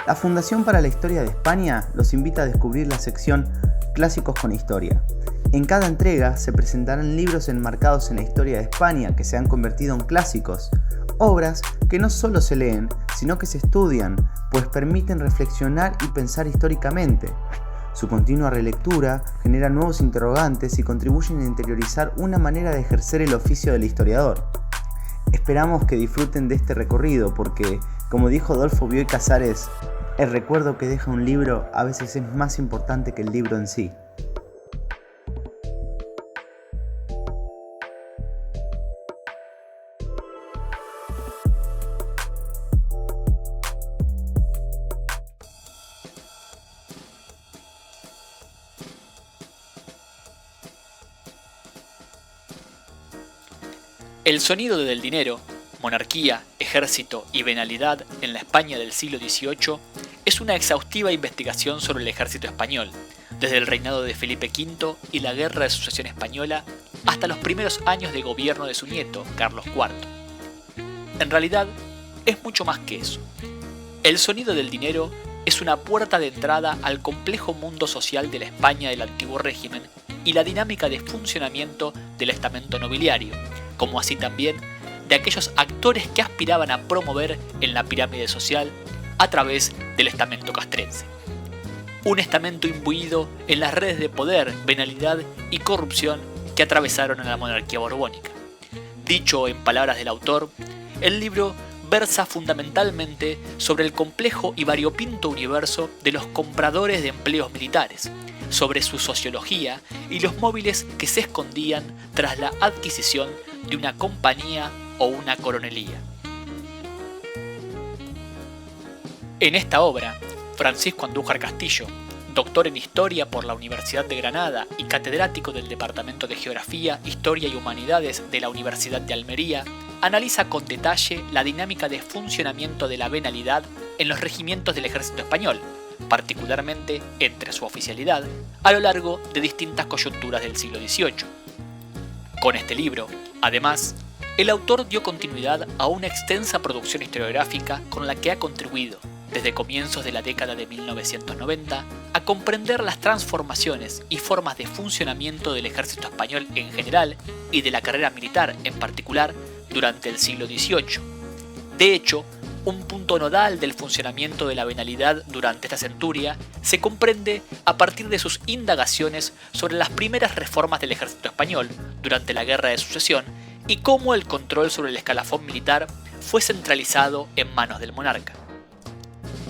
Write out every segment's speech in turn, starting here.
La Fundación para la Historia de España los invita a descubrir la sección Clásicos con Historia. En cada entrega se presentarán libros enmarcados en la historia de España que se han convertido en clásicos, obras que no solo se leen, sino que se estudian, pues permiten reflexionar y pensar históricamente. Su continua relectura genera nuevos interrogantes y contribuyen a interiorizar una manera de ejercer el oficio del historiador. Esperamos que disfruten de este recorrido porque, como dijo Adolfo Bioy Casares, el recuerdo que deja un libro a veces es más importante que el libro en sí. El sonido del dinero, monarquía, ejército y venalidad en la España del siglo XVIII es una exhaustiva investigación sobre el ejército español, desde el reinado de Felipe V y la Guerra de Sucesión Española hasta los primeros años de gobierno de su nieto, Carlos IV. En realidad, es mucho más que eso. El sonido del dinero es una puerta de entrada al complejo mundo social de la España del antiguo régimen y la dinámica de funcionamiento del estamento nobiliario, como así también de aquellos actores que aspiraban a promover en la pirámide social a través del estamento castrense. Un estamento imbuido en las redes de poder, venalidad y corrupción que atravesaron a la monarquía borbónica. Dicho en palabras del autor, el libro versa fundamentalmente sobre el complejo y variopinto universo de los compradores de empleos militares, sobre su sociología y los móviles que se escondían tras la adquisición de una compañía o una coronelía. En esta obra, Francisco Andújar Castillo, doctor en Historia por la Universidad de Granada y catedrático del Departamento de Geografía, Historia y Humanidades de la Universidad de Almería, analiza con detalle la dinámica de funcionamiento de la venalidad en los regimientos del ejército español, particularmente entre su oficialidad, a lo largo de distintas coyunturas del siglo XVIII. Con este libro, además, el autor dio continuidad a una extensa producción historiográfica con la que ha contribuido, desde comienzos de la década de 1990, a comprender las transformaciones y formas de funcionamiento del ejército español en general y de la carrera militar en particular durante el siglo XVIII. De hecho, un punto nodal del funcionamiento de la venalidad durante esta centuria se comprende a partir de sus indagaciones sobre las primeras reformas del ejército español durante la Guerra de Sucesión y cómo el control sobre el escalafón militar fue centralizado en manos del monarca.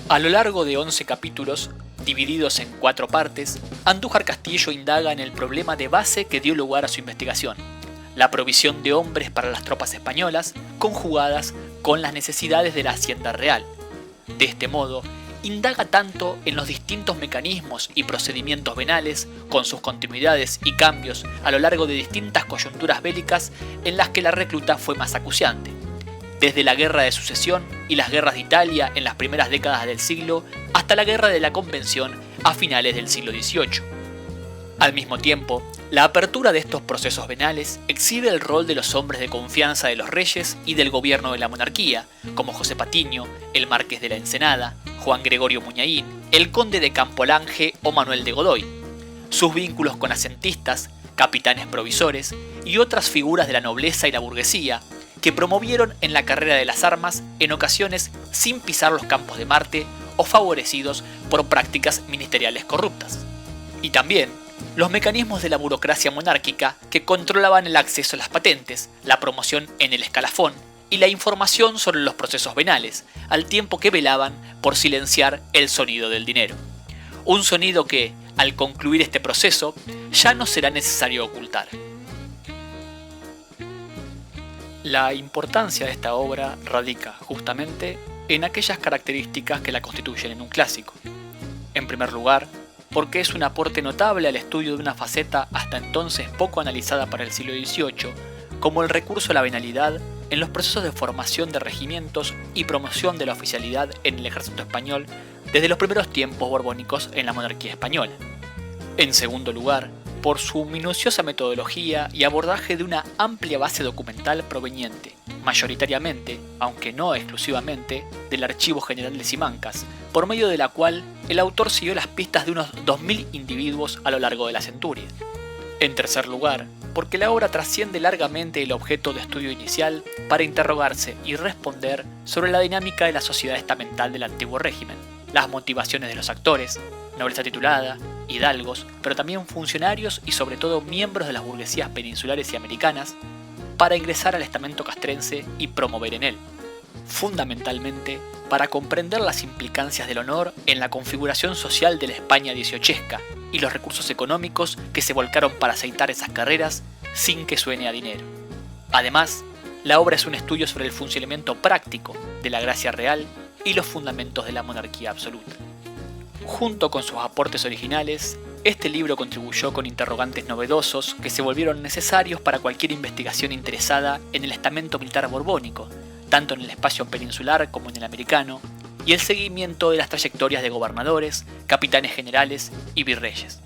A lo largo de 11 capítulos, divididos en 4 partes, Andújar Castillo indaga en el problema de base que dio lugar a su investigación: la provisión de hombres para las tropas españolas, conjugadas con las necesidades de la hacienda real. De este modo, indaga tanto en los distintos mecanismos y procedimientos venales, con sus continuidades y cambios a lo largo de distintas coyunturas bélicas en las que la recluta fue más acuciante, desde la Guerra de Sucesión y las guerras de Italia en las primeras décadas del siglo, hasta la Guerra de la Convención a finales del siglo XVIII. Al mismo tiempo, la apertura de estos procesos venales exhibe el rol de los hombres de confianza de los reyes y del gobierno de la monarquía, como José Patiño, el marqués de la Ensenada, Juan Gregorio Muñain, el conde de Campolange o Manuel de Godoy, sus vínculos con asentistas, capitanes provisores y otras figuras de la nobleza y la burguesía, que promovieron en la carrera de las armas en ocasiones sin pisar los campos de Marte o favorecidos por prácticas ministeriales corruptas. Y también los mecanismos de la burocracia monárquica que controlaban el acceso a las patentes, la promoción en el escalafón y la información sobre los procesos venales, al tiempo que velaban por silenciar el sonido del dinero. Un sonido que, al concluir este proceso, ya no será necesario ocultar. La importancia de esta obra radica justamente en aquellas características que la constituyen en un clásico. En primer lugar, porque es un aporte notable al estudio de una faceta hasta entonces poco analizada para el siglo XVIII, como el recurso a la venalidad en los procesos de formación de regimientos y promoción de la oficialidad en el ejército español desde los primeros tiempos borbónicos en la monarquía española. En segundo lugar, por su minuciosa metodología y abordaje de una amplia base documental proveniente, mayoritariamente, aunque no exclusivamente, del Archivo General de Simancas, por medio de la cual el autor siguió las pistas de unos 2000 individuos a lo largo de la centuria. En tercer lugar, porque la obra trasciende largamente el objeto de estudio inicial para interrogarse y responder sobre la dinámica de la sociedad estamental del antiguo régimen, las motivaciones de los actores, nobleza titulada, hidalgos, pero también funcionarios y sobre todo miembros de las burguesías peninsulares y americanas, para ingresar al estamento castrense y promover en él, fundamentalmente para comprender las implicancias del honor en la configuración social de la España dieciochesca y los recursos económicos que se volcaron para aceitar esas carreras sin que suene a dinero. Además, la obra es un estudio sobre el funcionamiento práctico de la gracia real y los fundamentos de la monarquía absoluta. Junto con sus aportes originales, este libro contribuyó con interrogantes novedosos que se volvieron necesarios para cualquier investigación interesada en el estamento militar borbónico, tanto en el espacio peninsular como en el americano, y el seguimiento de las trayectorias de gobernadores, capitanes generales y virreyes.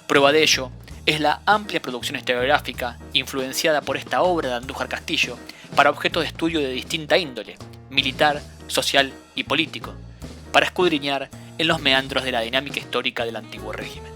Prueba de ello es la amplia producción historiográfica influenciada por esta obra de Andújar Castillo para objeto de estudio de distinta índole, militar, social y político, para escudriñar en los meandros de la dinámica histórica del antiguo régimen.